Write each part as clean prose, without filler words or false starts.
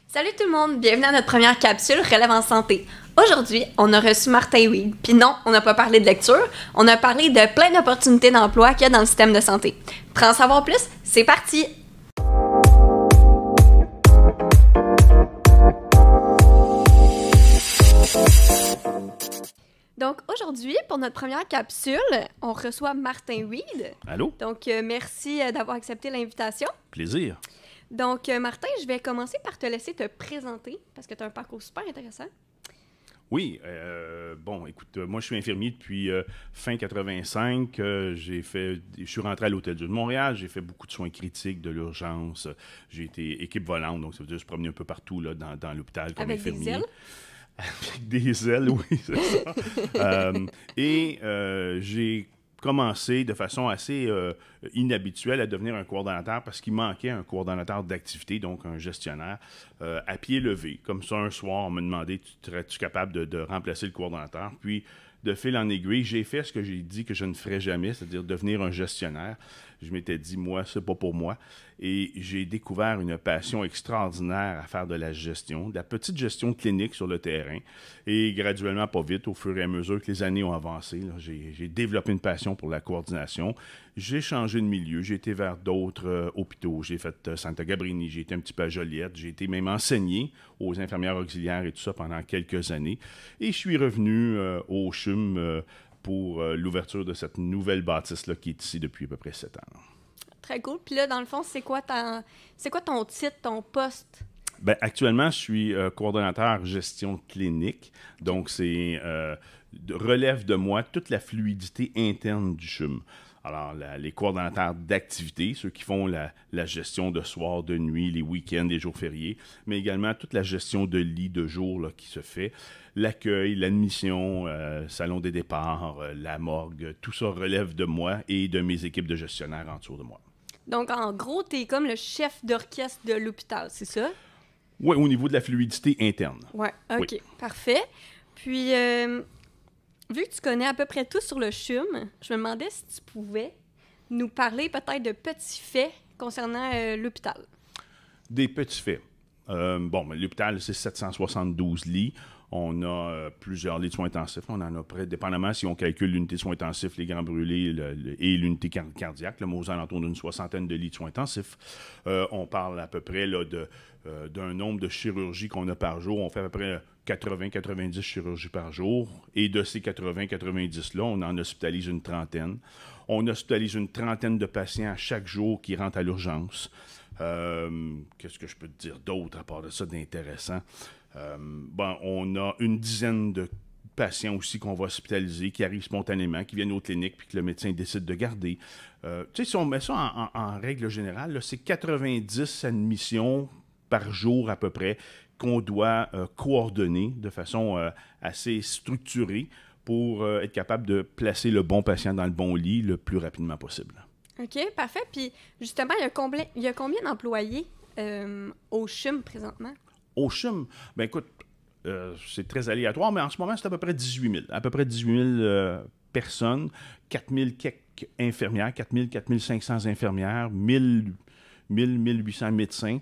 Salut tout le monde, bienvenue à notre première capsule Relève en santé. Aujourd'hui, on a reçu Martin Weed. Puis non, on n'a pas parlé de lecture, on a parlé de plein d'opportunités d'emploi qu'il y a dans le système de santé. Pour en savoir plus, c'est parti! Donc aujourd'hui, pour notre première capsule, on reçoit Martin Weed. Allô? Donc merci d'avoir accepté l'invitation. Plaisir. Donc Martin, je vais commencer par te laisser te présenter parce que tu as un parcours super intéressant. Oui, bon, écoute, moi je suis infirmier depuis fin 85. Je suis rentré à l'Hôtel-Dieu de Montréal, j'ai fait beaucoup de soins critiques, de l'urgence. J'ai été équipe volante, donc ça veut dire que je me promenais un peu partout là, dans l'hôpital comme Avec infirmier. des ailes? Avec des ailes, oui, c'est ça. J'ai commencé de façon assez inhabituelle à devenir un coordonnateur parce qu'il manquait un coordonnateur d'activité, donc un gestionnaire, à pied levé. Comme ça, un soir, on m'a demandé, serais-tu capable de remplacer le coordonnateur? Puis, de fil en aiguille, j'ai fait ce que j'ai dit que je ne ferais jamais, c'est-à-dire devenir un gestionnaire. Je m'étais dit, moi, c'est pas pour moi. Et j'ai découvert une passion extraordinaire à faire de la gestion, de la petite gestion clinique sur le terrain. Et graduellement, pas vite, au fur et à mesure que les années ont avancé, là, j'ai développé une passion pour la coordination. J'ai changé de milieu, j'ai été vers d'autres hôpitaux. J'ai fait Santa Gabrini, j'ai été un petit peu à Joliette, j'ai été même enseigné aux infirmières auxiliaires et tout ça pendant quelques années. Et je suis revenu au CHUM pour l'ouverture de cette nouvelle bâtisse-là qui est ici depuis à peu près 7 ans. Très cool. Puis là, dans le fond, c'est quoi ton titre, ton poste? Bien, actuellement, je suis coordonnateur gestion clinique. Donc, c'est relève de moi toute la fluidité interne du CHUM. Alors, les coordonnateurs d'activité, ceux qui font la gestion de soir, de nuit, les week-ends, les jours fériés, mais également toute la gestion de lit de jour là, qui se fait, l'accueil, l'admission, salon des départs, la morgue, tout ça relève de moi et de mes équipes de gestionnaires en dessous de moi. Donc, en gros, t'es comme le chef d'orchestre de l'hôpital, c'est ça? Oui, au niveau de la fluidité interne. Ouais, OK, Oui. parfait. Puis, vu que tu connais à peu près tout sur le CHUM, je me demandais si tu pouvais nous parler peut-être de petits faits concernant l'hôpital. Des petits faits. L'hôpital, c'est 772 lits. On a plusieurs lits de soins intensifs. On en a près, dépendamment si on calcule l'unité de soins intensifs, les grands brûlés et l'unité cardiaque, là, aux alentours d'une 60aine de lits de soins intensifs. On parle à peu près là, d'un nombre de chirurgies qu'on a par jour. On fait à peu près 80-90 chirurgies par jour. Et de ces 80-90-là, on en hospitalise une trentaine. On hospitalise une trentaine de patients chaque jour qui rentrent à l'urgence. Qu'est-ce que je peux te dire d'autre à part de ça d'intéressant? On a une dizaine de patients aussi qu'on va hospitaliser, qui arrivent spontanément, qui viennent aux cliniques, puis que le médecin décide de garder. Si on met ça en règle générale, là, c'est 90 admissions par jour à peu près qu'on doit coordonner de façon assez structurée pour être capable de placer le bon patient dans le bon lit le plus rapidement possible. OK, parfait. Puis, justement, il y a combien d'employés au CHUM présentement? Au CHUM, bien écoute, c'est très aléatoire, mais en ce moment, c'est à peu près 18 000. À peu près 18 000 personnes, 4 000 quelques infirmières, 4 000, 4 500 infirmières, 1 800 médecins,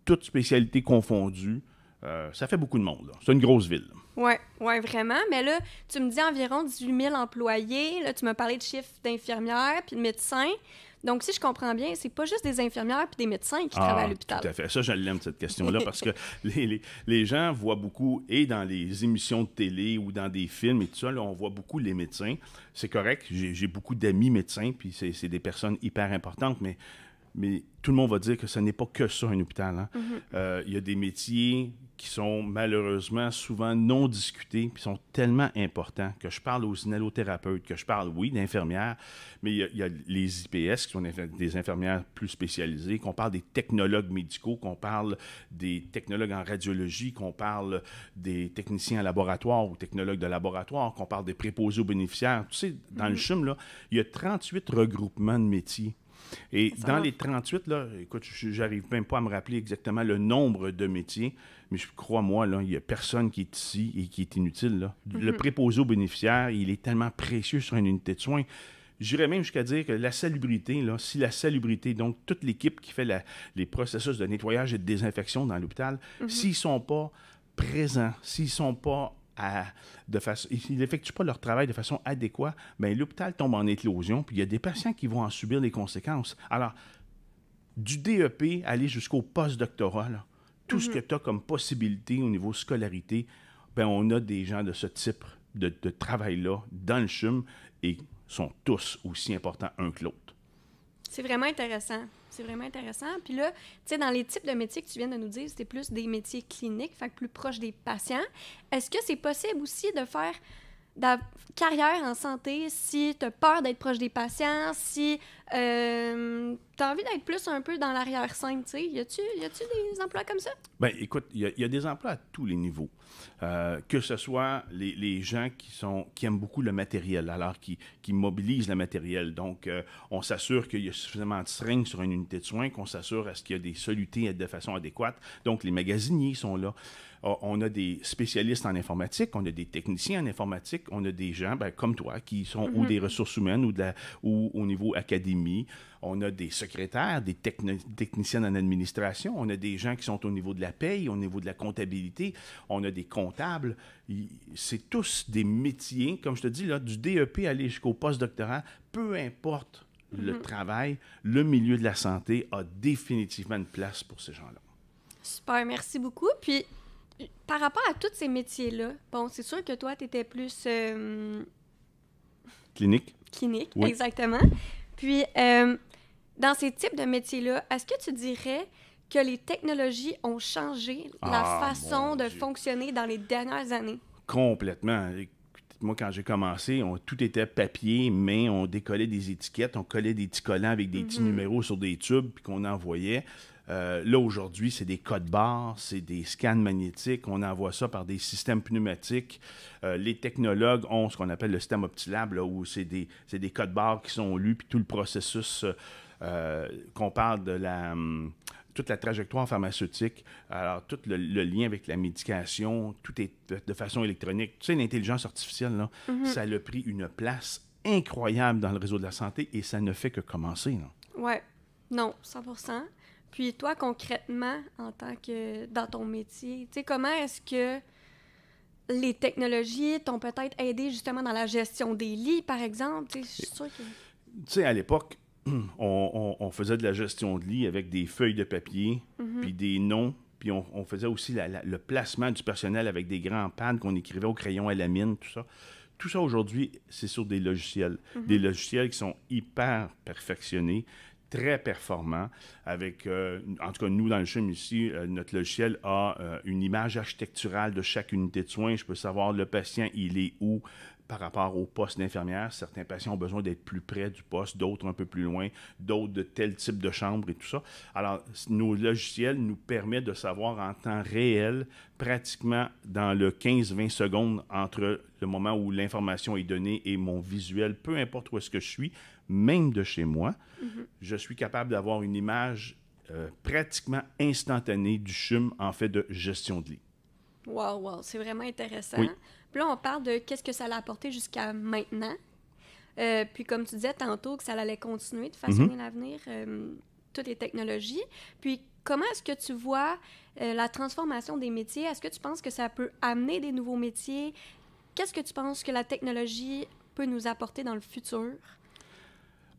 toutes spécialités confondues. Ça fait beaucoup de monde, là. C'est une grosse ville. Oui, vraiment. Mais là, tu me dis environ 18 000 employés. Là, tu m'as parlé de chiffres d'infirmières puis de médecins. Donc, si je comprends bien, c'est pas juste des infirmières puis des médecins qui travaillent à l'hôpital. Tout à fait. Ça, je l'aime, cette question-là, parce que les gens voient beaucoup, et dans les émissions de télé ou dans des films et tout ça, là, on voit beaucoup les médecins. C'est correct. J'ai beaucoup d'amis médecins, puis c'est des personnes hyper importantes, mais tout le monde va dire que ce n'est pas que ça, un hôpital. Hein? Il y a des métiers qui sont malheureusement souvent non discutés, puis sont tellement importants que je parle aux inhalothérapeutes, que je parle, oui, d'infirmières, mais il y a les IPS, qui sont des infirmières plus spécialisées, qu'on parle des technologues médicaux, qu'on parle des technologues en radiologie, qu'on parle des techniciens en laboratoire ou technologues de laboratoire, qu'on parle des préposés aux bénéficiaires. Tu sais, dans le CHUM, là, il y a 38 regroupements de métiers. Et dans les 38, là, écoute, j'arrive même pas à me rappeler exactement le nombre de métiers, mais crois-moi, là, il n'y a personne qui est ici et qui est inutile. Là. Le préposé aux bénéficiaires, il est tellement précieux sur une unité de soins. J'irais même jusqu'à dire que la salubrité, là, si la salubrité, donc toute l'équipe qui fait les processus de nettoyage et de désinfection dans l'hôpital, s'ils ne sont pas présents, s'ils sont pas ils n'effectuent pas leur travail de façon adéquate, bien, l'hôpital tombe en éclosion, puis il y a des patients qui vont en subir les conséquences. Alors, du DEP aller jusqu'au post-doctorat, là, tout ce que tu as comme possibilité au niveau scolarité, bien, on a des gens de ce type de travail-là dans le CHUM et sont tous aussi importants un que l'autre. C'est vraiment intéressant. C'est vraiment intéressant. Puis là, tu sais, dans les types de métiers que tu viens de nous dire, c'était plus des métiers cliniques, fait que plus proches des patients. Est-ce que c'est possible aussi de faire de la carrière en santé si tu as peur d'être proche des patients, si tu as envie d'être plus un peu dans l'arrière-scène, tu sais? Y a-tu des emplois comme ça? Bien, écoute, il y a des emplois à tous les niveaux. Que ce soit les gens qui aiment beaucoup le matériel, alors qui mobilisent le matériel. Donc, on s'assure qu'il y a suffisamment de seringues sur une unité de soins, qu'on s'assure à ce qu'il y a des solutés de façon adéquate. Donc, les magasiniers sont là. On a des spécialistes en informatique, on a des techniciens en informatique, on a des gens comme toi qui sont ou des ressources humaines ou au niveau académie. On a des secrétaires, des techniciennes en administration, on a des gens qui sont au niveau de la paye, au niveau de la comptabilité, on a des comptables. C'est tous des métiers, comme je te dis, là, du DEP aller jusqu'au post-doctorat, peu importe le travail, le milieu de la santé a définitivement une place pour ces gens-là. Super, merci beaucoup. Puis, par rapport à tous ces métiers-là, bon, c'est sûr que toi, tu étais plus... Clinique. Clinique, oui. Exactement. Puis, dans ces types de métiers-là, est-ce que tu dirais que les technologies ont changé la façon de fonctionner dans les dernières années? Complètement. Moi, quand j'ai commencé, tout était papier, main, on décollait des étiquettes, on collait des petits collants avec des petits numéros sur des tubes, puis qu'on envoyait. Là, aujourd'hui, c'est des codes barres, c'est des scans magnétiques, on envoie ça par des systèmes pneumatiques. Les technologues ont ce qu'on appelle le système OptiLab, là, où c'est des codes barres qui sont lus, puis tout le processus qu'on parle de toute la trajectoire pharmaceutique, alors tout le lien avec la médication, tout est de façon électronique. Tu sais, l'intelligence artificielle, là, ça a pris une place incroyable dans le réseau de la santé et ça ne fait que commencer. Oui, non, 100%. Puis toi, concrètement, en tant que dans ton métier, tu sais, comment est-ce que les technologies t'ont peut-être aidé justement dans la gestion des lits, par exemple? Tu sais, je suis sûre que... Tu sais, à l'époque, on faisait de la gestion de lit avec des feuilles de papier, puis des noms, puis on faisait aussi le placement du personnel avec des grands pads qu'on écrivait au crayon à la mine, tout ça. Tout ça, aujourd'hui, c'est sur des logiciels. Des logiciels qui sont hyper perfectionnés, très performant, avec, en tout cas, nous, dans le CHUM ici, notre logiciel a une image architecturale de chaque unité de soins. Je peux savoir le patient, il est où par rapport au poste d'infirmière. Certains patients ont besoin d'être plus près du poste, d'autres un peu plus loin, d'autres de tel type de chambre et tout ça. Alors, nos logiciels nous permettent de savoir en temps réel, pratiquement dans le 15-20 secondes entre le moment où l'information est donnée et mon visuel, peu importe où est-ce que je suis, même de chez moi, je suis capable d'avoir une image pratiquement instantanée du CHUM en fait de gestion de lit. Wow, c'est vraiment intéressant. Oui. Puis là, on parle de qu'est-ce que ça l'a apporté jusqu'à maintenant. Puis comme tu disais tantôt que ça allait continuer de façonner l'avenir, toutes les technologies. Puis comment est-ce que tu vois la transformation des métiers? Est-ce que tu penses que ça peut amener des nouveaux métiers? Qu'est-ce que tu penses que la technologie peut nous apporter dans le futur?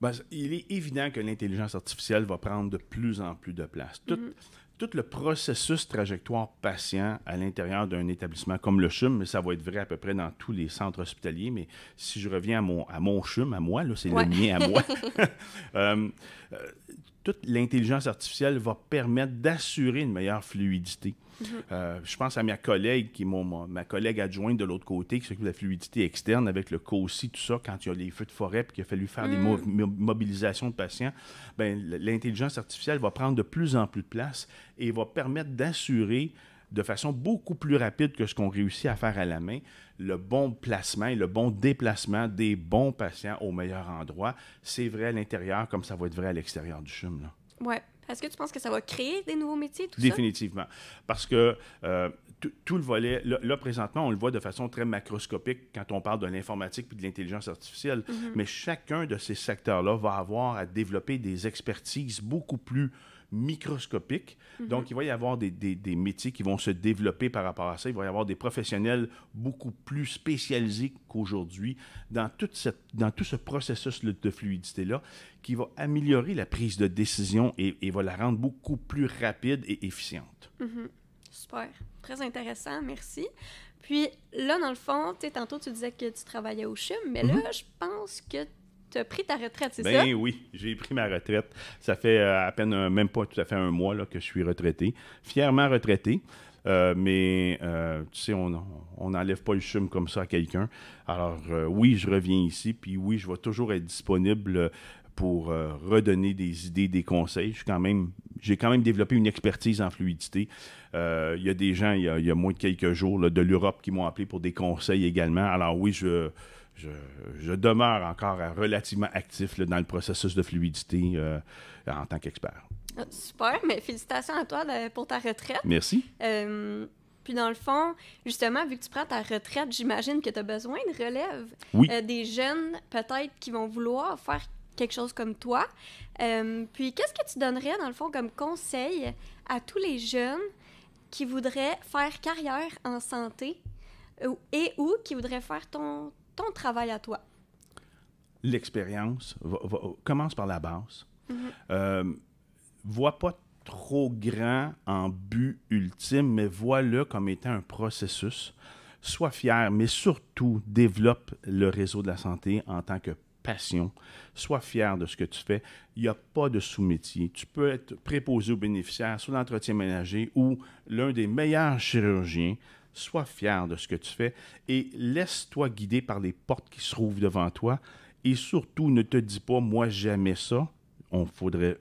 Ben, il est évident que l'intelligence artificielle va prendre de plus en plus de place. Tout le processus trajectoire patient à l'intérieur d'un établissement comme le CHUM, mais ça va être vrai à peu près dans tous les centres hospitaliers, mais si je reviens à mon CHUM, à moi, là, c'est le mien à moi, toute l'intelligence artificielle va permettre d'assurer une meilleure fluidité. Je pense à ma collègue, qui est ma collègue adjointe de l'autre côté, qui s'occupe de la fluidité externe avec le COSI, tout ça, quand il y a les feux de forêt et qu'il a fallu faire des mobilisations de patients, ben, l'intelligence artificielle va prendre de plus en plus de place et va permettre d'assurer de façon beaucoup plus rapide que ce qu'on réussit à faire à la main, le bon placement et le bon déplacement des bons patients au meilleur endroit. C'est vrai à l'intérieur comme ça va être vrai à l'extérieur du CHUM, là. Oui. Est-ce que tu penses que ça va créer des nouveaux métiers, tout ça? Définitivement. Parce que tout le volet, là, présentement, on le voit de façon très macroscopique quand on parle de l'informatique et de l'intelligence artificielle, mais chacun de ces secteurs-là va avoir à développer des expertises beaucoup plus microscopiques. Donc, il va y avoir des métiers qui vont se développer par rapport à ça. Il va y avoir des professionnels beaucoup plus spécialisés qu'aujourd'hui dans tout ce processus de fluidité-là qui va améliorer la prise de décision et va la rendre beaucoup plus rapide et efficiente. Super. Très intéressant, merci. Puis là, dans le fond, tantôt, tu disais que tu travaillais au CHUM, mais là, je pense que tu as pris ta retraite, c'est ça? Ben oui, j'ai pris ma retraite. Ça fait à peine, même pas tout à fait un mois là, que je suis retraité. Fièrement retraité. Mais tu sais, on n'enlève pas le CHUM comme ça à quelqu'un. Alors oui, je reviens ici, puis oui, je vais toujours être disponible pour redonner des idées, des conseils. J'ai quand même développé une expertise en fluidité. Il y a des gens, il y a moins de quelques jours, là, de l'Europe qui m'ont appelé pour des conseils également. Alors oui, je demeure encore relativement actif là, dans le processus de fluidité en tant qu'expert. Super, mais félicitations à toi pour ta retraite. Merci. Puis dans le fond, justement, vu que tu prends ta retraite, j'imagine que tu as besoin de relève. Oui. Des jeunes, peut-être, qui vont vouloir faire quelque chose comme toi. Puis qu'est-ce que tu donnerais, dans le fond, comme conseil à tous les jeunes qui voudraient faire carrière en santé ou qui voudraient faire ton travail à toi? L'expérience commence par la base. Vois pas trop grand en but ultime, mais vois-le comme étant un processus. Sois fier, mais surtout développe le réseau de la santé en tant que passion. Sois fier de ce que tu fais. Il n'y a pas de sous-métier. Tu peux être préposé aux bénéficiaires sur l'entretien ménager ou l'un des meilleurs chirurgiens. Sois fier de ce que tu fais et laisse-toi guider par les portes qui se trouvent devant toi. Et surtout, ne te dis pas « moi, jamais ça ».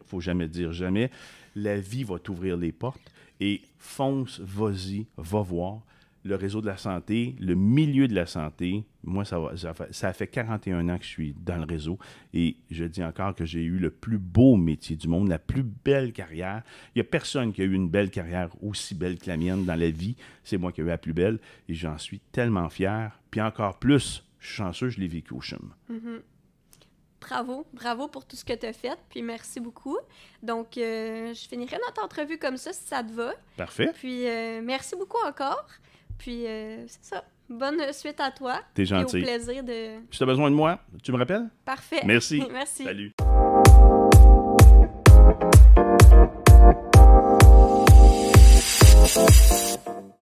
Faut jamais dire jamais. La vie va t'ouvrir les portes et fonce, vas-y, va voir. Le réseau de la santé, le milieu de la santé, moi, ça fait 41 ans que je suis dans le réseau et je dis encore que j'ai eu le plus beau métier du monde, la plus belle carrière. Il n'y a personne qui a eu une belle carrière aussi belle que la mienne dans la vie. C'est moi qui ai eu la plus belle et j'en suis tellement fier. Puis encore plus, je suis chanceux, je l'ai vécu au CHUM. Bravo pour tout ce que tu as fait, puis merci beaucoup. Donc, je finirai notre entrevue comme ça, si ça te va. Parfait. Puis, merci beaucoup encore. Puis, c'est ça. Bonne suite à toi. T'es gentil. Et au plaisir de... Si tu as besoin de moi, tu me rappelles? Parfait. Merci. Merci. Salut.